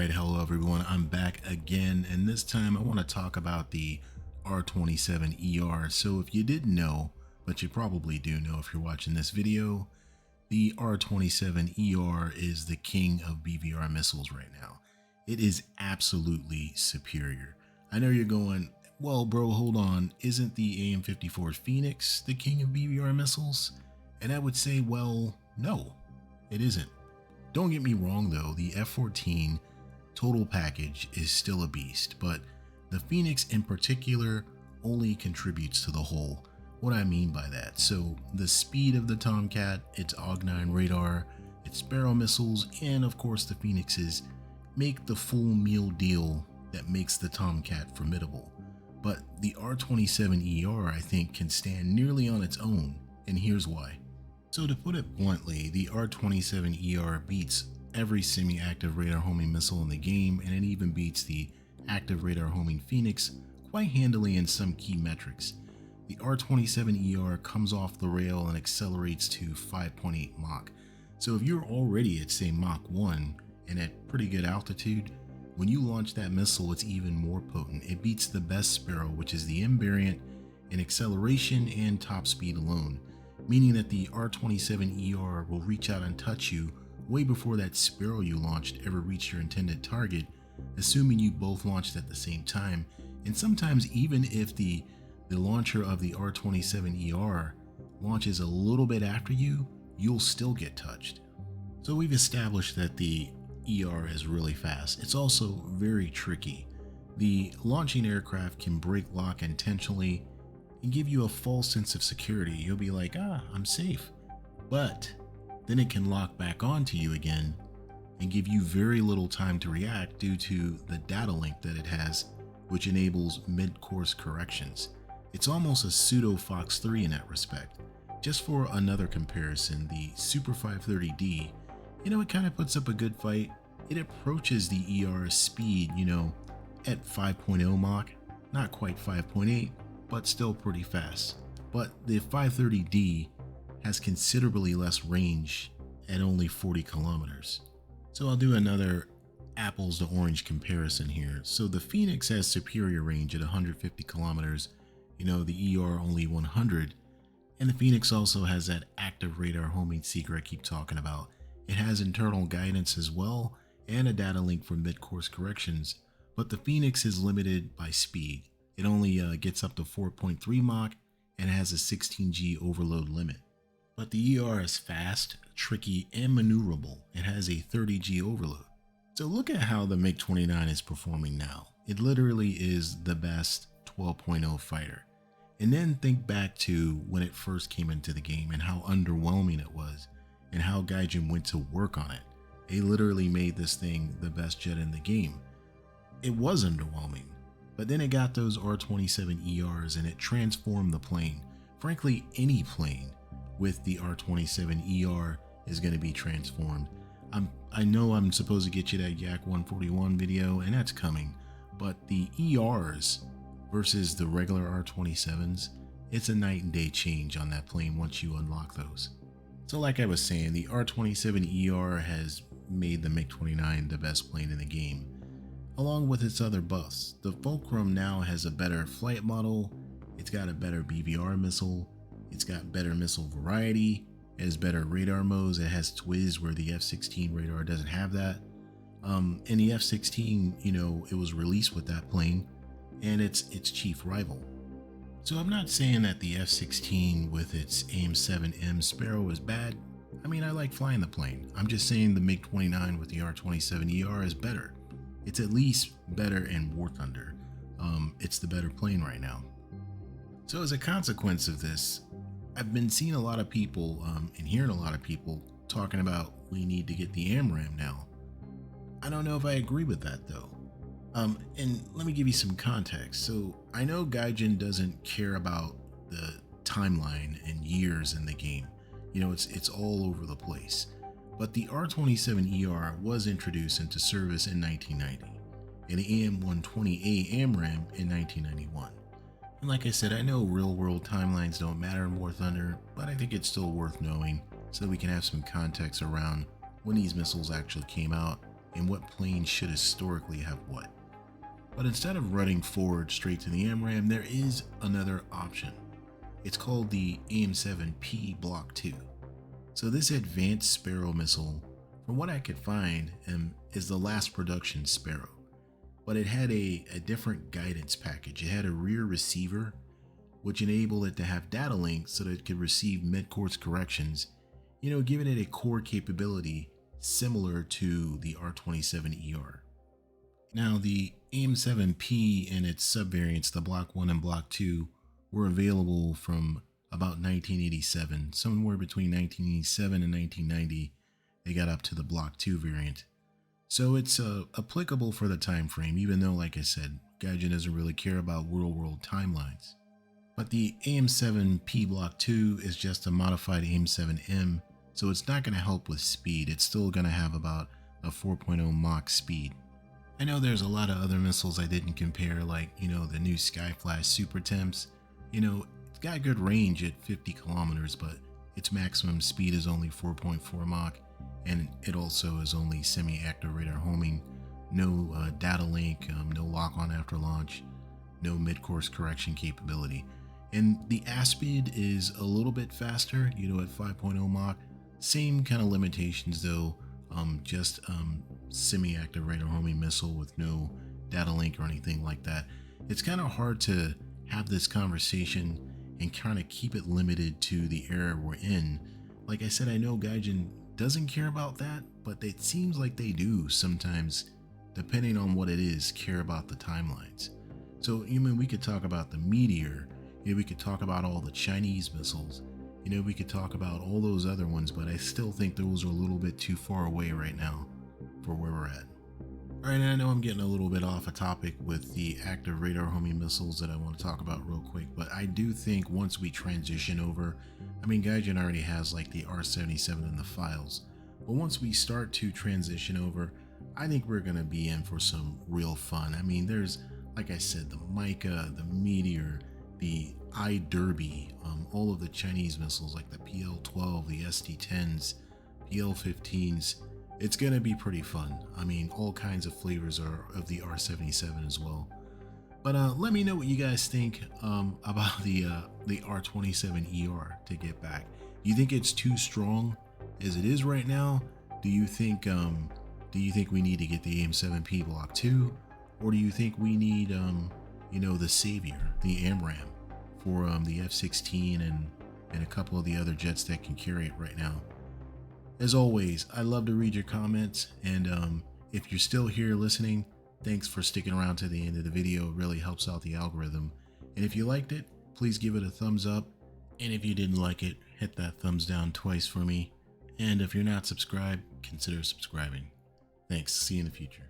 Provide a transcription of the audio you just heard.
Alright, hello everyone, I'm back again, and this time I want to talk about the R-27ER. So if you didn't know, but you probably do know if you're watching this video, the R-27ER is the king of BVR missiles right now. It is absolutely superior. I know you're going, well bro, hold on, isn't the AIM-54 Phoenix the king of BVR missiles? And I would say, well, no, it isn't. Don't get me wrong though, the F-14 total package is still a beast, but the Phoenix in particular only contributes to the whole. What I mean by that, so the speed of the Tomcat, its AUG-9 radar, its Sparrow missiles, and of course the Phoenixes make the full meal deal that makes the Tomcat formidable. But the R-27ER I think can stand nearly on its own, and here's why. So to put it bluntly, the R-27ER beats every semi-active radar homing missile in the game, and it even beats the active radar homing Phoenix quite handily in some key metrics. The R-27ER comes off the rail and accelerates to 5.8 Mach. So if you're already at say Mach 1 and at pretty good altitude, when you launch that missile it's even more potent. It beats the best Sparrow, which is the M variant, in acceleration and top speed alone, meaning that the R-27ER will reach out and touch you way before that Sparrow you launched ever reached your intended target, assuming you both launched at the same time. And sometimes even if the launcher of the R-27ER launches a little bit after you, you'll still get touched. So we've established that the ER is really fast. It's also very tricky. The launching aircraft can break lock intentionally and give you a false sense of security. You'll be like, I'm safe. But then it can lock back onto you again and give you very little time to react due to the data link that it has, which enables mid-course corrections. It's almost a pseudo Fox 3 in that respect. Just for another comparison, the Super 530D, it kind of puts up a good fight. It approaches the ER's speed, at 5.0 Mach, not quite 5.8, but still pretty fast. But the 530D has considerably less range at only 40 kilometers. So I'll do another apples to orange comparison here. So the Phoenix has superior range at 150 kilometers, the ER only 100, and the Phoenix also has that active radar homing seeker I keep talking about. It has internal guidance as well and a data link for mid-course corrections, but the Phoenix is limited by speed. It only gets up to 4.3 Mach and has a 16G overload limit. But the ER is fast, tricky, and maneuverable. It has a 30G overload. So look at how the Mig-29 is performing now. It literally is the best 12.0 fighter. And then think back to when it first came into the game and how underwhelming it was and how Gaijin went to work on it. They literally made this thing the best jet in the game. It was underwhelming, but then it got those R-27ERs and it transformed the plane. Frankly, any plane with the R-27ER is going to be transformed. I know I'm supposed to get you that Yak-141 video, and that's coming, but the ERs versus the regular R-27s, it's a night and day change on that plane once you unlock those. So like I was saying, the R-27ER has made the Mig-29 the best plane in the game, along with its other buffs. The Fulcrum now has a better flight model, it's got a better BVR missile, it's got better missile variety, it has better radar modes, it has Twiz where the F-16 radar doesn't have that. And the F-16, it was released with that plane, and it's its chief rival. So I'm not saying that the F-16 with its AIM-7M Sparrow is bad. I mean, I like flying the plane. I'm just saying the Mig-29 with the R-27ER is better. It's at least better in warthunder. It's the better plane right now. So as a consequence of this, I've been seeing a lot of people and hearing a lot of people talking about we need to get the AMRAAM now. I don't know if I agree with that though. And let me give you some context. So I know Gaijin doesn't care about the timeline and years in the game. It's all over the place. But the R-27ER was introduced into service in 1990 and the AM-120A AMRAAM in 1991. And like I said, I know real world timelines don't matter in War Thunder, but I think it's still worth knowing so that we can have some context around when these missiles actually came out and what plane should historically have what. But instead of running forward straight to the AMRAAM, there is another option. It's called the AIM-7P Block 2. So this advanced Sparrow missile, from what I could find, is the last production Sparrow. But it had a different guidance package. It had a rear receiver, which enabled it to have data link so that it could receive mid-course corrections, giving it a core capability similar to the R-27ER. Now, the AIM-7P and its subvariants, the Block 1 and Block 2, were available from about 1987. Somewhere between 1987 and 1990, they got up to the Block 2 variant. So it's applicable for the time frame, even though, like I said, Gaijin doesn't really care about real-world timelines. But the AIM-7P Block 2 is just a modified AIM-7M, so it's not going to help with speed. It's still going to have about a 4.0 Mach speed. I know there's a lot of other missiles I didn't compare, like, the new Skyflash Super Temps. It's got good range at 50 kilometers, but its maximum speed is only 4.4 Mach, and it also is only semi-active radar homing, no data link, no lock-on after launch, no mid-course correction capability. And the ASPID is a little bit faster, at 5.0 Mach. Same kind of limitations though, just semi-active radar homing missile with no data link or anything like that. It's kind of hard to have this conversation and kind of keep it limited to the era we're in. Like I said, I know Gaijin doesn't care about that, but it seems like they do sometimes, depending on what it is, care about the timelines. So, we could talk about the Meteor, we could talk about all the Chinese missiles, we could talk about all those other ones, but I still think those are a little bit too far away right now for where we're at. Alright, I know I'm getting a little bit off a topic with the active radar homing missiles that I want to talk about real quick, but I do think once we transition over, Gaijin already has like the R-77 in the files, but once we start to transition over, I think we're going to be in for some real fun. There's, like I said, the Mica, the Meteor, the I-Derby, all of the Chinese missiles like the PL-12, the ST-10s, PL-15s. It's going to be pretty fun. All kinds of flavors are of the R-77 as well. But let me know what you guys think about the R-27ER to get back. Do you think it's too strong as it is right now? Do you think we need to get the AIM-7P Block 2? Or do you think we need the savior, the AMRAAM, for the F-16 and a couple of the other jets that can carry it right now? As always, I love to read your comments, and if you're still here listening, thanks for sticking around to the end of the video. It really helps out the algorithm. And if you liked it, please give it a thumbs up. And if you didn't like it, hit that thumbs down twice for me. And if you're not subscribed, consider subscribing. Thanks. See you in the future.